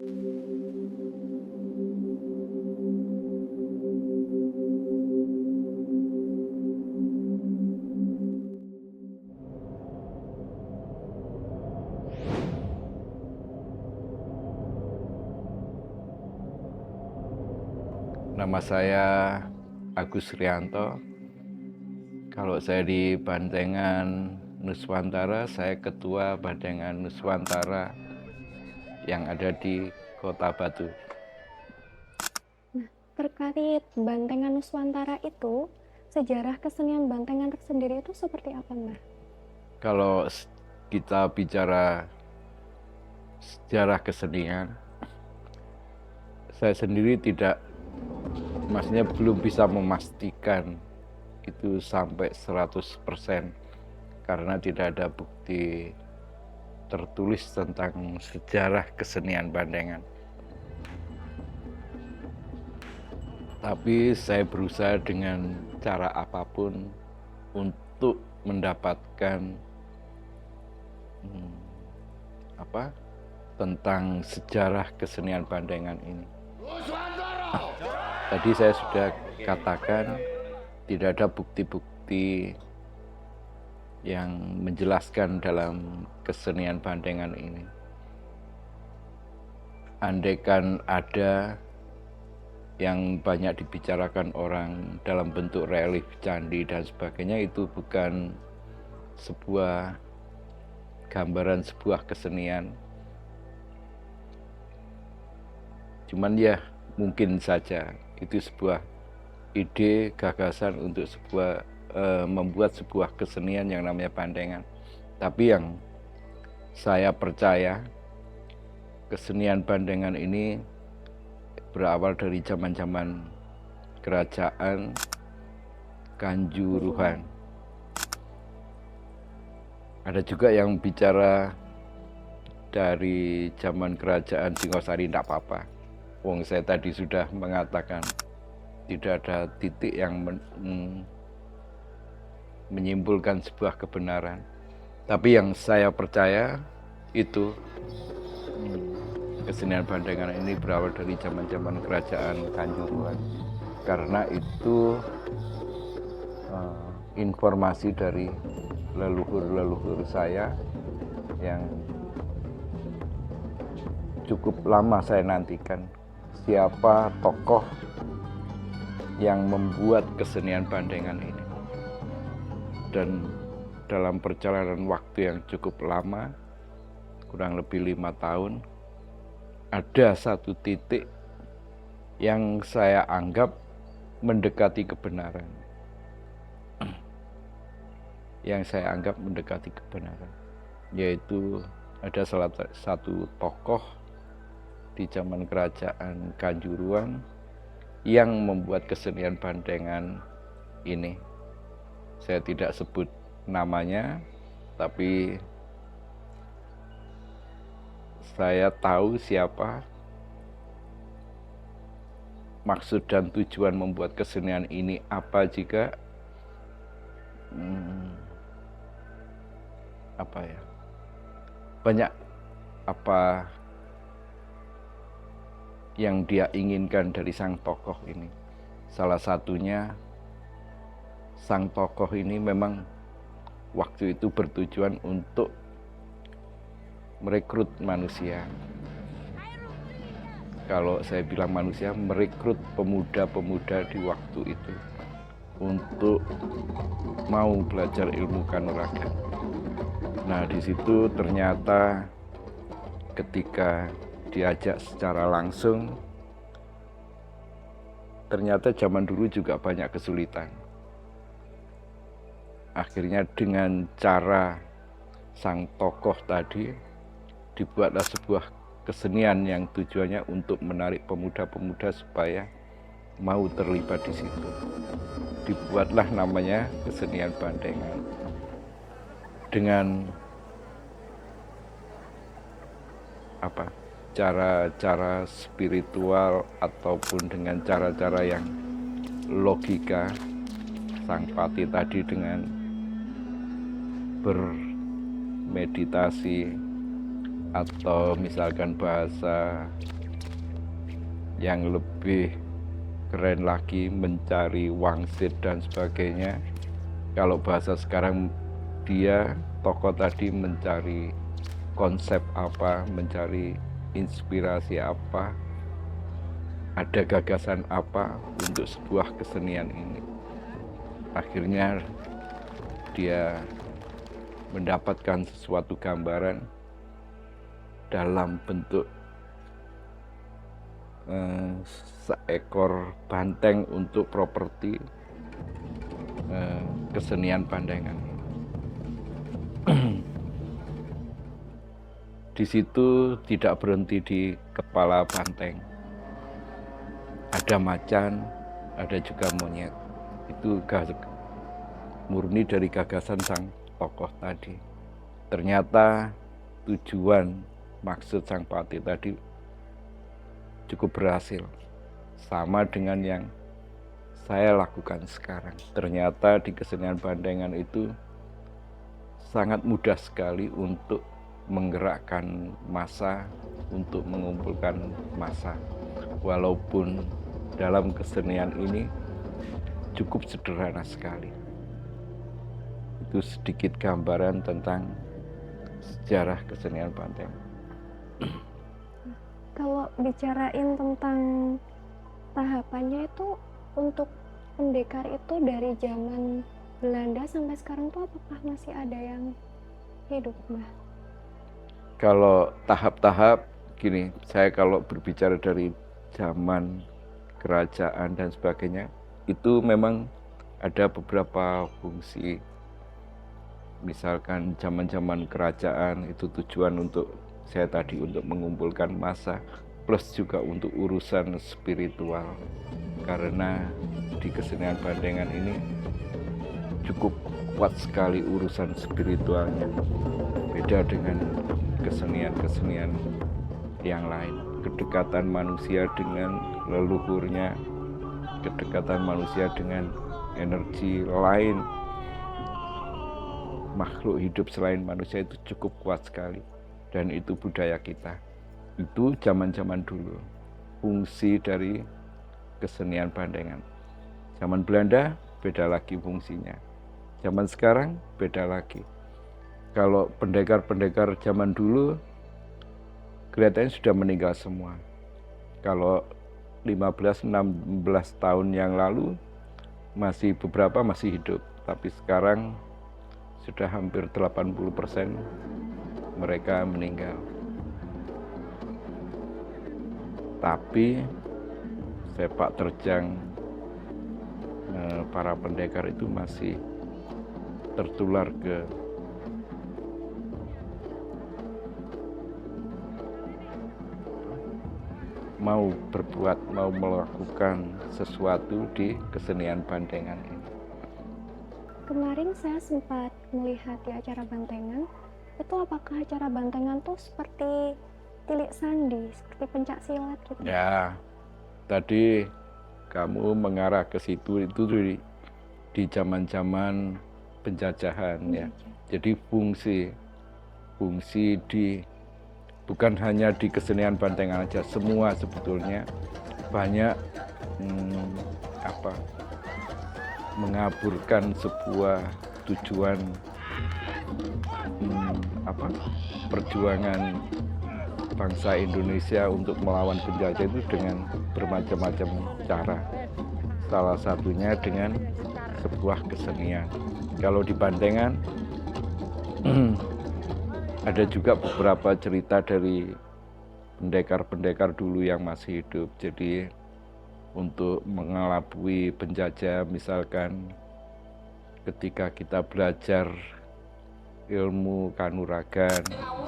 Nama saya Agus Rianto. Kalau saya di Bandengan Nuswantara, saya ketua Bandengan Nuswantara yang ada di Kota Batu. Nah, terkait Bantengan Nuswantara itu, sejarah kesenian Bantengan tersendiri itu seperti apa, Mbah? Kalau kita bicara sejarah kesenian, saya sendiri maksudnya belum bisa memastikan itu sampai 100% karena tidak ada bukti tertulis tentang sejarah kesenian Bandengan. Tapi saya berusaha dengan cara apapun untuk mendapatkan tentang sejarah kesenian Bandengan ini. Tadi saya sudah katakan tidak ada bukti-bukti yang menjelaskan dalam kesenian Bandengan ini. Andaikan ada yang banyak dibicarakan orang dalam bentuk relief candi dan sebagainya, itu bukan sebuah gambaran sebuah kesenian. Cuman ya mungkin saja itu sebuah ide, gagasan untuk membuat sebuah kesenian yang namanya Bandengan. Tapi yang saya percaya, kesenian Bandengan ini berawal dari zaman-zaman kerajaan Kanjuruhan. Ada juga yang bicara dari zaman kerajaan Singosari, tidak apa-apa. Wong saya tadi sudah mengatakan tidak ada titik yang menyimpulkan sebuah kebenaran. Tapi yang saya percaya itu kesenian Bandengan ini berawal dari zaman-zaman kerajaan Kanjuruhan. Karena itu informasi dari leluhur-leluhur saya yang cukup lama saya nantikan. Siapa tokoh yang membuat kesenian Bandengan ini. Dan dalam perjalanan waktu yang cukup lama, kurang lebih 5 tahun, ada satu titik yang saya anggap mendekati kebenaran. Yang saya anggap mendekati kebenaran, yaitu ada salah satu tokoh di zaman kerajaan Kanjuruhan yang membuat kesenian Bandengan ini. Saya tidak sebut namanya, tapi saya tahu siapa, maksud dan tujuan membuat kesenian ini apa jika banyak apa yang dia inginkan dari sang tokoh ini. Salah satunya, sang tokoh ini memang waktu itu bertujuan untuk merekrut manusia. Kalau saya bilang manusia, merekrut pemuda-pemuda di waktu itu untuk mau belajar ilmu kanuragan. Nah, di situ ternyata ketika diajak secara langsung, ternyata zaman dulu juga banyak kesulitan. Akhirnya dengan cara sang tokoh tadi, dibuatlah sebuah kesenian yang tujuannya untuk menarik pemuda-pemuda supaya mau terlibat di situ. Dibuatlah namanya kesenian Bandengan. Dengan cara-cara spiritual ataupun dengan cara-cara yang logika, sang Pati tadi dengan bermeditasi, atau misalkan bahasa yang lebih keren lagi mencari wangsit dan sebagainya. Kalau bahasa sekarang dia tokoh tadi mencari konsep apa, mencari inspirasi apa, ada gagasan apa untuk sebuah kesenian ini. Akhirnya dia mendapatkan sesuatu gambaran dalam bentuk seekor banteng untuk properti kesenian Bandengan. Di situ tidak berhenti di kepala banteng. Ada macan, ada juga monyet. Itu murni dari gagasan sang tokoh tadi. Ternyata tujuan maksud sang Pati tadi cukup berhasil. Sama dengan yang saya lakukan sekarang. Ternyata di kesenian Bandengan itu sangat mudah sekali untuk menggerakkan massa, untuk mengumpulkan massa. Walaupun dalam kesenian ini cukup sederhana sekali. Itu sedikit gambaran tentang sejarah kesenian Bandengan. Kalau bicarain tentang tahapannya itu untuk pendekar itu dari zaman Belanda sampai sekarang tuh apakah masih ada yang hidup, Mbah? Kalau tahap-tahap gini, saya kalau berbicara dari zaman kerajaan dan sebagainya, itu memang ada beberapa fungsi. Misalkan zaman-zaman kerajaan itu tujuan untuk saya tadi untuk mengumpulkan massa, plus juga untuk urusan spiritual. Karena di kesenian Bandengan ini cukup kuat sekali urusan spiritualnya. Beda dengan kesenian-kesenian yang lain. Kedekatan manusia dengan leluhurnya, kedekatan manusia dengan energi lain, makhluk hidup selain manusia itu cukup kuat sekali. Dan itu budaya kita. Itu zaman-zaman dulu. Fungsi dari kesenian Bandengan. Zaman Belanda beda lagi fungsinya. Zaman sekarang beda lagi. Kalau pendekar-pendekar zaman dulu kelihatannya sudah meninggal semua. Kalau 15-16 tahun yang lalu masih beberapa masih hidup, tapi sekarang sudah hampir 80% mereka meninggal. Tapi sepak terjang para pendekar itu masih tertular ke mau berbuat, mau melakukan sesuatu di kesenian Bandengan ini. Kemarin saya sempat melihat di acara Bantengan, itu apakah acara Bantengan tuh seperti tilik sandi, seperti pencak silat gitu? Ya, tadi kamu mengarah ke situ itu di zaman-zaman penjajahan ya. Jadi fungsi di bukan hanya di kesenian Bandengan aja, semua sebetulnya banyak mengaburkan sebuah tujuan perjuangan bangsa Indonesia untuk melawan penjajah itu dengan bermacam-macam cara. Salah satunya dengan sebuah kesenian. Kalau di Bandengan ada juga beberapa cerita dari pendekar-pendekar dulu yang masih hidup. Jadi untuk mengelabui penjajah, misalkan ketika kita belajar ilmu kanuragan,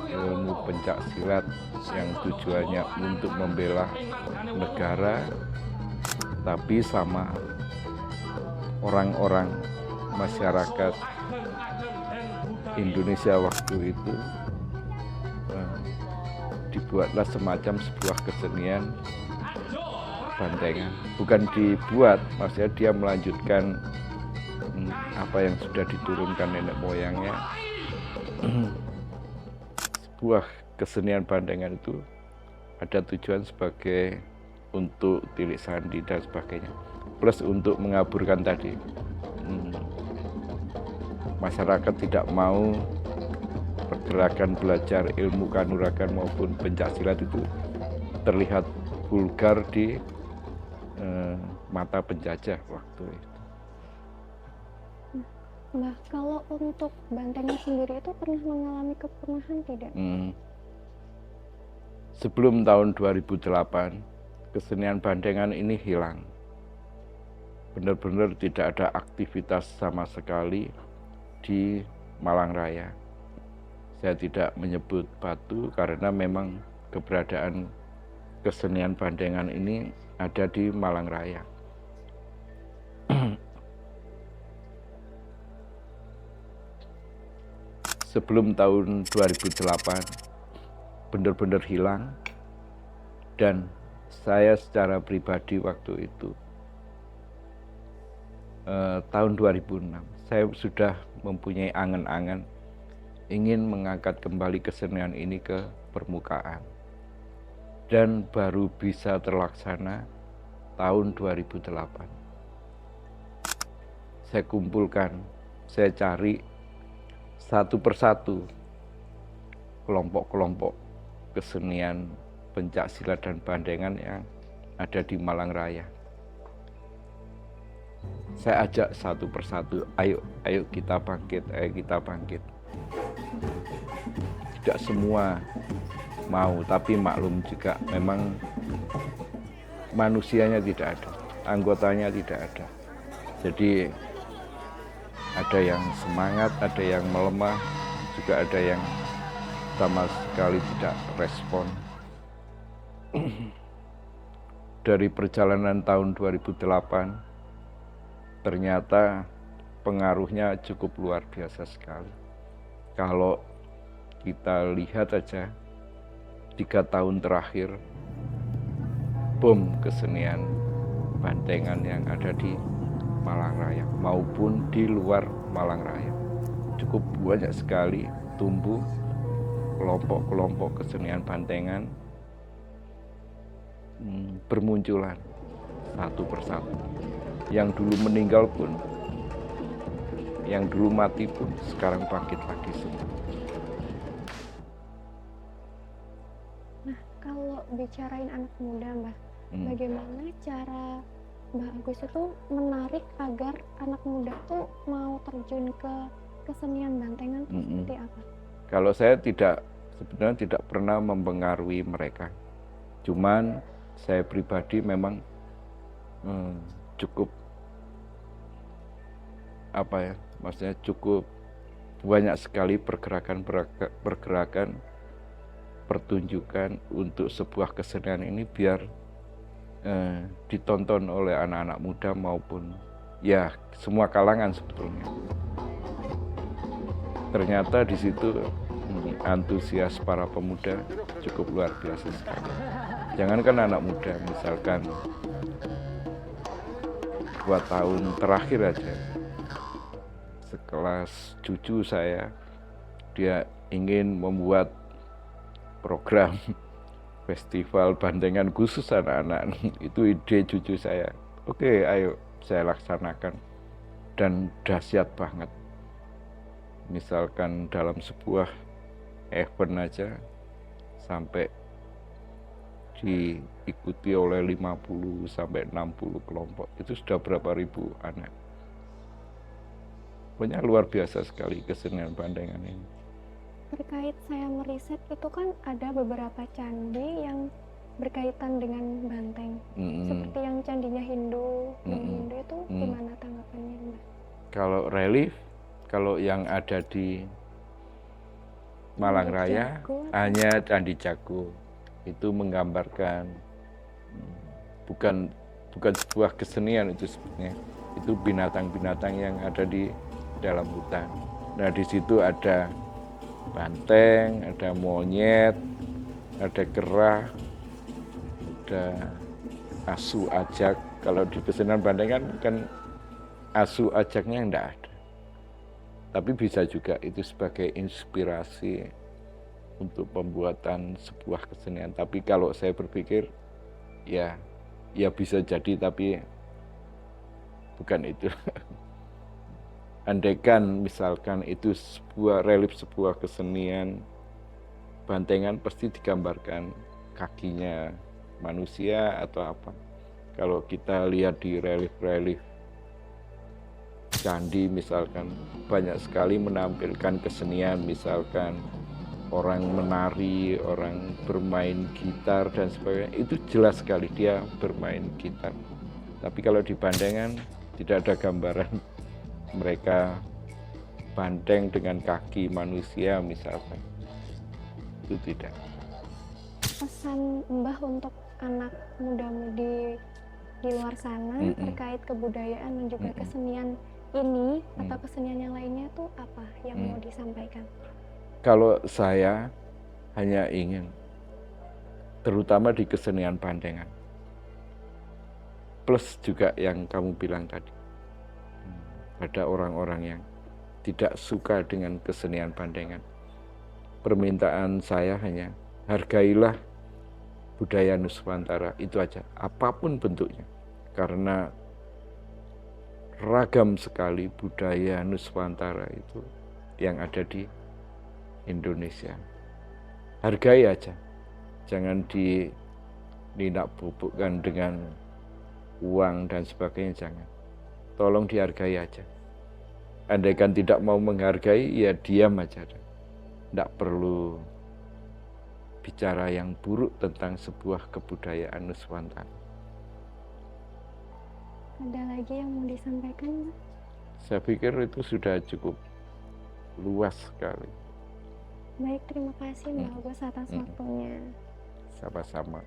ilmu pencak silat yang tujuannya untuk membela negara, tapi sama orang-orang masyarakat Indonesia waktu itu dibuatlah semacam sebuah kesenian Bandengan. Bukan dibuat, maksudnya dia melanjutkan apa yang sudah diturunkan nenek moyangnya. Sebuah kesenian bandengan itu ada tujuan sebagai untuk tilik sandi dan sebagainya, plus untuk mengaburkan tadi. Masyarakat tidak mau pergerakan belajar ilmu kanuragan maupun pencaksilat itu terlihat vulgar di mata penjajah waktu itu. Mbah, kalau untuk bantengan sendiri itu pernah mengalami kepunahan tidak? Sebelum tahun 2008, kesenian bandengan ini hilang. Benar-benar tidak ada aktivitas sama sekali di Malang Raya. Saya tidak menyebut Batu karena memang keberadaan kesenian bandengan ini ada di Malang Raya. Sebelum tahun 2008 benar-benar hilang, dan saya secara pribadi waktu itu tahun 2006 saya sudah mempunyai angan-angan ingin mengangkat kembali kesenian ini ke permukaan, dan baru bisa terlaksana tahun 2008. Saya kumpulkan, saya cari satu persatu kelompok-kelompok kesenian pencaksilat dan bandengan yang ada di Malang Raya. Saya ajak satu persatu, ayo kita bangkit, ayo kita bangkit. Tidak semua mau, tapi maklum juga memang manusianya tidak ada, anggotanya tidak ada. Jadi ada yang semangat, ada yang melemah, juga ada yang sama sekali tidak respon. Dari perjalanan tahun 2008, ternyata pengaruhnya cukup luar biasa sekali. Kalau kita lihat aja, 3 tahun terakhir, bom kesenian bandengan yang ada di Malang Raya maupun di luar Malang Raya. Cukup banyak sekali tumbuh kelompok-kelompok kesenian bandengan bermunculan satu persatu. Yang dulu meninggal pun, yang dulu mati pun sekarang bangkit lagi semua. Nah, kalau bicarain anak muda, Mbah, bagaimana cara Mbah Agus itu menarik agar anak muda tuh mau terjun ke kesenian bantengan itu seperti apa? Kalau saya sebenarnya tidak pernah mempengaruhi mereka. Cuman saya pribadi memang cukup maksudnya cukup banyak sekali pergerakan pertunjukan untuk sebuah kesenian ini biar ditonton oleh anak-anak muda maupun ya semua kalangan sebetulnya. Ternyata di situ antusias para pemuda cukup luar biasa sekali. Jangankan anak muda, misalkan 2 tahun terakhir aja, sekelas cucu saya, dia ingin membuat program festival bandengan khusus anak-anak. Itu ide cucu saya. Oke, ayo saya laksanakan. Dan dahsyat banget. Misalkan dalam sebuah event aja sampai diikuti oleh 50 sampai 60 kelompok. Itu sudah berapa ribu anak. Pokoknya luar biasa sekali kesenian bandengan ini. Terkait saya meriset itu kan ada beberapa candi yang berkaitan dengan banteng, seperti yang candinya Hindu. Hindu itu gimana tanggapannya, Mbak? Kalau relief, kalau yang ada di Malang Raya hanya Candi Jago. Itu menggambarkan bukan sebuah kesenian itu sebenarnya. Itu binatang-binatang yang ada di dalam hutan. Nah, di situ ada banteng, ada monyet, ada kera, ada asu ajak. Kalau di kesenian bandengan kan asu ajaknya enggak ada. Tapi bisa juga itu sebagai inspirasi untuk pembuatan sebuah kesenian. Tapi kalau saya berpikir ya bisa jadi, tapi bukan itu. Andaikan misalkan itu sebuah relief, sebuah kesenian, bantengan pasti digambarkan kakinya manusia atau apa. Kalau kita lihat di relief-relief candi misalkan, banyak sekali menampilkan kesenian, misalkan orang menari, orang bermain gitar dan sebagainya. Itu jelas sekali dia bermain gitar. Tapi kalau di bandengan tidak ada gambaran mereka bandeng dengan kaki manusia misalkan. Itu tidak. Pesan Mbah untuk anak muda-mudi di luar sana terkait kebudayaan dan juga kesenian ini atau kesenian yang lainnya itu apa yang mau disampaikan? Kalau saya hanya ingin, terutama di kesenian bandengan, plus juga yang kamu bilang tadi, ada orang-orang yang tidak suka dengan kesenian bandengan. Permintaan saya hanya hargailah budaya Nuswantara, itu aja, apapun bentuknya. Karena ragam sekali budaya Nuswantara itu yang ada di Indonesia. Hargai aja, jangan dinakbubukkan dengan uang dan sebagainya, jangan. Tolong dihargai aja. Andaikan tidak mau menghargai, ya diam aja. Tidak perlu bicara yang buruk tentang sebuah kebudayaan Nuswantara. Ada lagi yang mau disampaikan, Mbak? Saya pikir itu sudah cukup luas sekali. Baik, terima kasih Mbak Agus atas waktunya. Sama-sama.